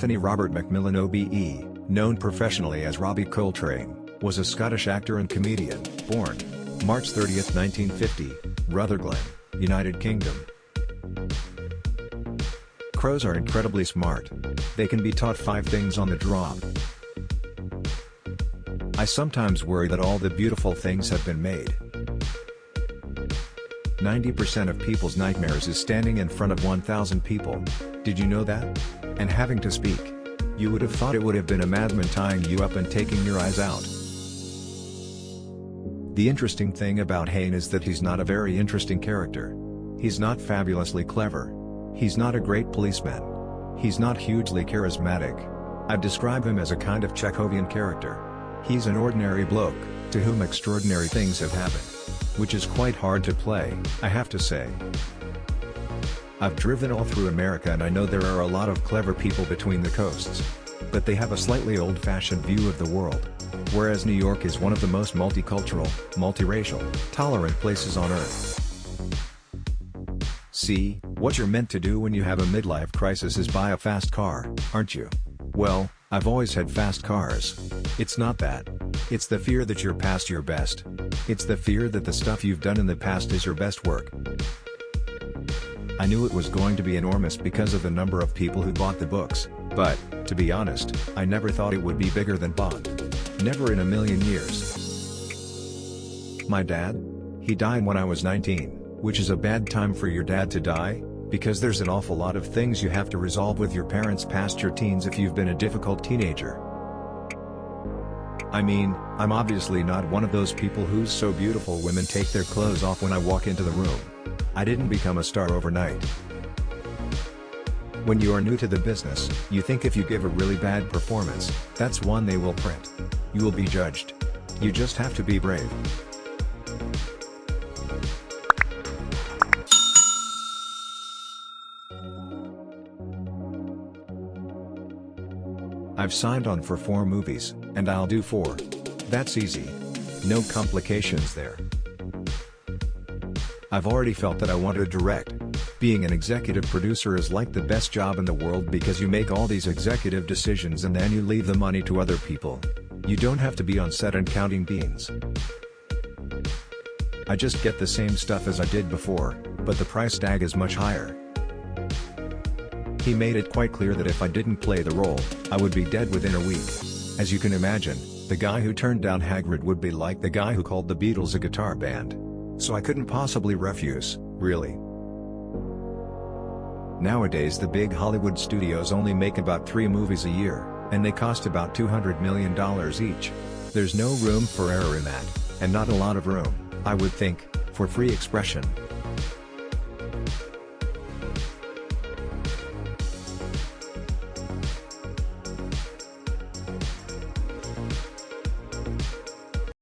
Anthony Robert McMillan OBE, known professionally as Robbie Coltrane, was a Scottish actor and comedian, born March 30, 1950, Rutherglen, United Kingdom. Crows are incredibly smart. They can be taught 5 things on the drop. I sometimes worry that all the beautiful things have been made. 90% of people's nightmares is standing in front of 1,000 people. Did you know that? And having to speak. You would have thought it would have been a madman tying you up and taking your eyes out. The interesting thing about Hayne is that he's not a very interesting character. He's not fabulously clever. He's not a great policeman. He's not hugely charismatic. I'd describe him as a kind of Chekhovian character. He's an ordinary bloke, to whom extraordinary things have happened. Which is quite hard to play, I have to say. I've driven all through America and I know there are a lot of clever people between the coasts. But they have a slightly old-fashioned view of the world. Whereas New York is one of the most multicultural, multiracial, tolerant places on earth. See, what you're meant to do when you have a midlife crisis is buy a fast car, aren't you? Well, I've always had fast cars. It's not that. It's the fear that you're past your best. It's the fear that the stuff you've done in the past is your best work. I knew it was going to be enormous because of the number of people who bought the books, but, to be honest, I never thought it would be bigger than Bond. Never in a million years. My dad? He died when I was 19, which is a bad time for your dad to die, because there's an awful lot of things you have to resolve with your parents past your teens if you've been a difficult teenager. I mean, I'm obviously not one of those people who's so beautiful women take their clothes off when I walk into the room. I didn't become a star overnight. When you are new to the business, you think if you give a really bad performance, that's one they will print. You will be judged. You just have to be brave. I've signed on for 4 movies, and I'll do 4. That's easy. No complications there. I've already felt that I want to direct. Being an executive producer is like the best job in the world because you make all these executive decisions and then you leave the money to other people. You don't have to be on set and counting beans. I just get the same stuff as I did before, but the price tag is much higher. He made it quite clear that if I didn't play the role, I would be dead within a week. As you can imagine, the guy who turned down Hagrid would be like the guy who called the Beatles a guitar band. So I couldn't possibly refuse, really. Nowadays the big Hollywood studios only make about 3 movies a year, and they cost about $200 million each. There's no room for error in that, and not a lot of room, I would think, for free expression.